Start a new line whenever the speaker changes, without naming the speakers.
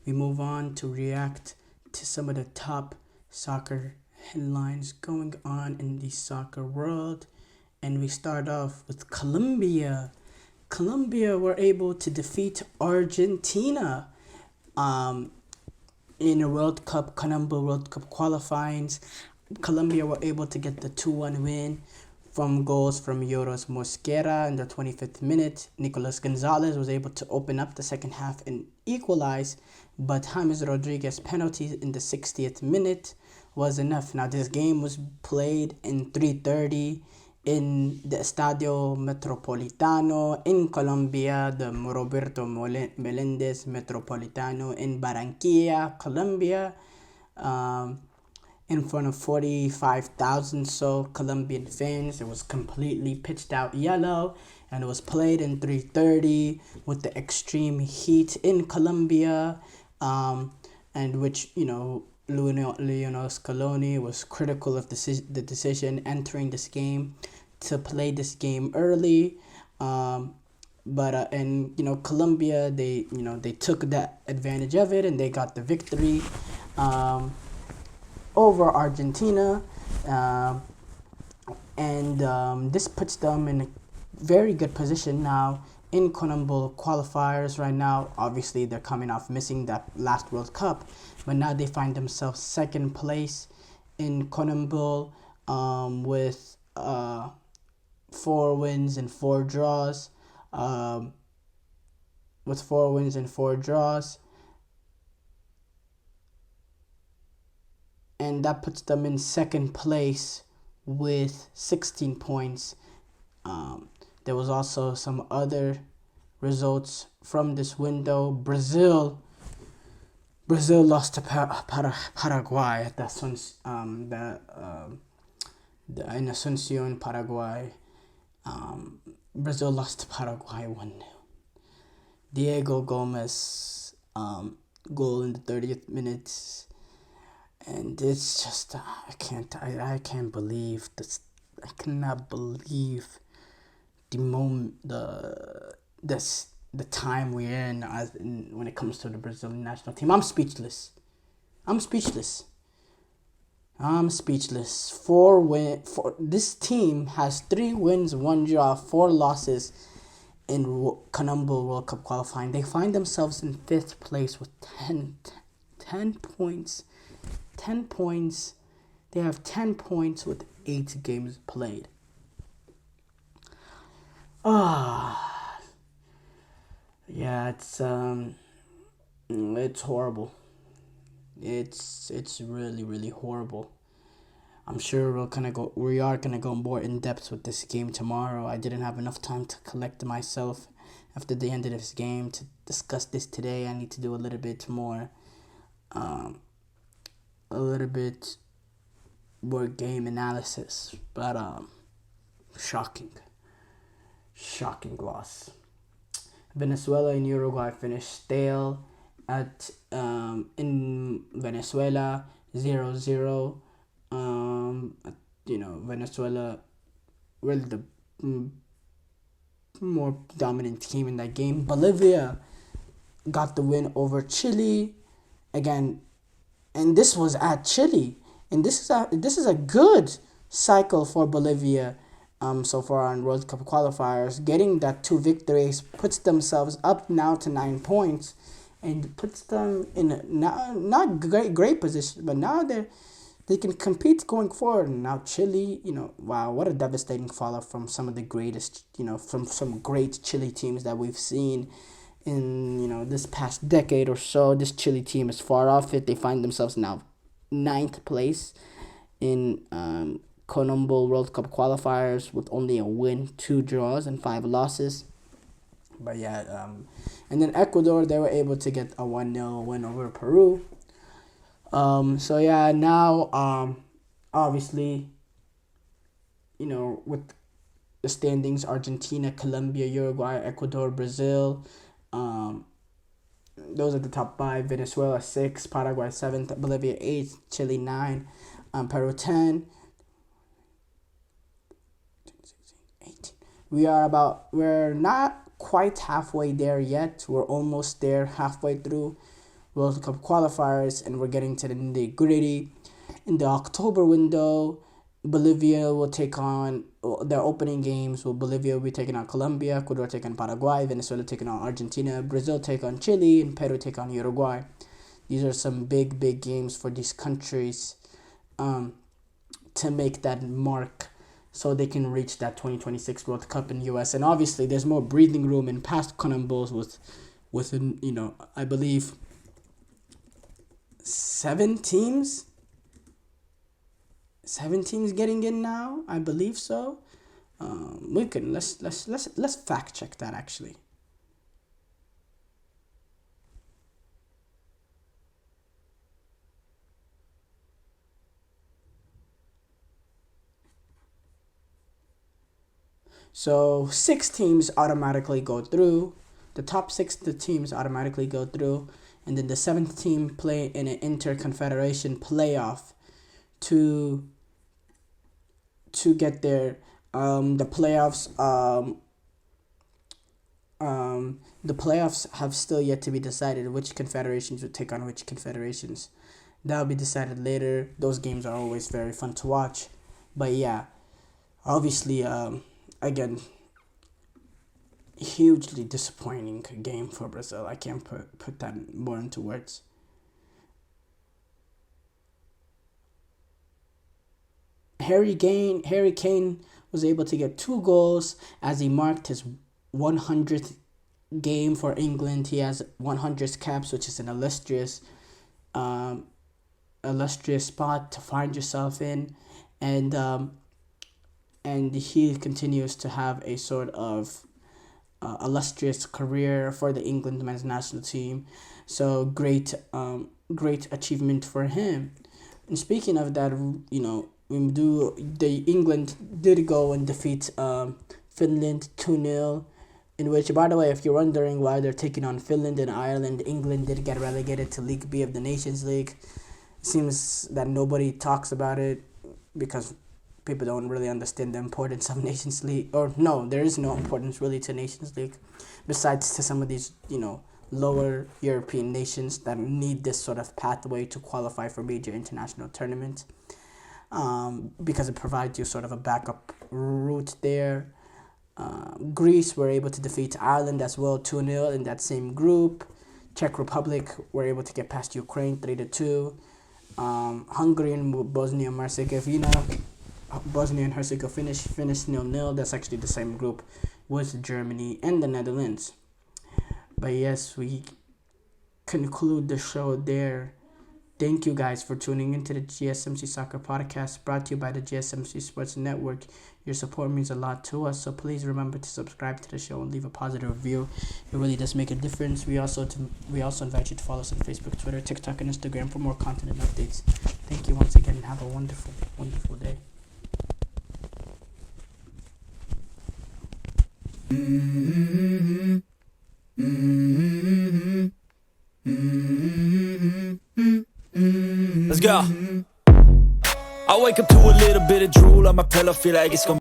we move on to react to some of the top soccer headlines going on in the soccer world. And we start off with Colombia. Colombia were able to defeat Argentina um, in a World Cup, Colombia World Cup qualifyings. Colombia were able to get the 2-1 win from goals from Yoros Mosquera in the 25th minute. Nicolas Gonzalez was able to open up the second half and equalize, but James Rodriguez penalty in the 60th minute was enough. Now this game was played in 3:30 in the Estadio Metropolitano in Colombia, the Roberto Melendez Metropolitano in Barranquilla, Colombia. In front of 45,000 so Colombian fans. It was completely pitched out yellow, and it was played in 3:30 with the extreme heat in Colombia, and which Lionel Scaloni was critical of the decision entering this game to play this game early. But and Colombia, they took that advantage of it and they got the victory over Argentina, and this puts them in a very good position now in CONMEBOL qualifiers. Right now, obviously they're coming off missing that last World Cup, but now they find themselves second place in CONMEBOL, with 4 wins and 4 draws. With 4 wins and 4 draws. And that puts them in second place with 16 points. There was also some other results from this window. Brazil lost to Paraguay at in Asuncion, Paraguay. Brazil lost to Paraguay 1-0. Diego Gomez goal in the 30th minute. And it's just I can't believe this. I cannot believe the moment the time we're in when it comes to the Brazilian national team. I'm speechless. 4 this team has 3 wins, 1 draw, 4 losses in CONMEBOL World Cup qualifying. They find themselves in 5th place with 10 points. 10 points. They have 10 points with 8 games played. Yeah, it's horrible. It's really, really horrible. I'm sure we are gonna go more in depth with this game tomorrow. I didn't have enough time to collect myself after the end of this game to discuss this today. I need to do a little bit more game analysis, but shocking loss. Venezuela and Uruguay finished stale at in Venezuela 0-0. Venezuela really the more dominant team in that game. Bolivia got the win over Chile again, and this was at Chile, and this is a good cycle for Bolivia. So far on World Cup qualifiers, getting that 2 victories puts themselves up now to 9 points, and puts them in a not great position, but now they can compete going forward. And now Chile, wow, what a devastating fallout from some of the greatest, from some great Chile teams that we've seen in this past decade or so. This Chile team is far off it. They find themselves now 9th place in CONMEBOL World Cup qualifiers with only a win, 2 draws, and 5 losses. But yeah, and then Ecuador, they were able to get a 1-0 win over Peru. So yeah, now obviously, with the standings: Argentina, Colombia, Uruguay, Ecuador, Brazil. Those are the top 5. Venezuela 6, Paraguay 7th, Bolivia 8, Chile 9, Peru 10. 18. We're not quite halfway there yet. We're almost there, halfway through. World Cup qualifiers, and we're getting to the nitty-gritty. In the October window, Bolivia will take on their opening games. Bolivia will be taking on Colombia, Ecuador taking on Paraguay, Venezuela taking on Argentina, Brazil take on Chile, and Peru take on Uruguay. These are some big games for these countries to make that mark so they can reach that 2026 World Cup in the US. And obviously, there's more breathing room in past Conan Bowls with I believe 7 teams. 7 teams getting in now, I believe so. We can let's fact check that actually. So 6 teams automatically go through. The top 6 teams automatically go through, and then the 7th team play in an interconfederation playoff to get there. The playoffs have still yet to be decided which confederations would take on which confederations. That'll be decided later. Those games are always very fun to watch. But yeah, obviously, again, hugely disappointing game for Brazil. I can't put that more into words. Harry Kane was able to get 2 goals as he marked his 100th game for England. He has 100 caps, which is an illustrious spot to find yourself in, and he continues to have a sort of illustrious career for the England men's national team. So great achievement for him. And speaking of that, England did go and defeat Finland 2-0, in which, by the way, if you're wondering why they're taking on Finland and Ireland, England did get relegated to League B of the Nations League. It seems that nobody talks about it because people don't really understand the importance of Nations League. Or no, there is no importance really to Nations League, besides to some of these, lower European nations that need this sort of pathway to qualify for major international tournaments. Because it provides you sort of a backup route there. Greece were able to defeat Ireland as well 2-0 in that same group. Czech Republic were able to get past Ukraine 3-2. Hungary and Bosnia and Herzegovina finished 0-0. That's actually the same group with Germany and the Netherlands. But yes, we conclude the show there. Thank you guys for tuning into the GSMC Soccer Podcast, brought to you by the GSMC Sports Network. Your support means a lot to us, so please remember to subscribe to the show and leave a positive review. It really does make a difference. We also invite you to follow us on Facebook, Twitter, TikTok, and Instagram for more content and updates. Thank you once again, and have a wonderful, wonderful day.
Let's go. I wake up to a little bit of drool on my pillow, feel like it's gonna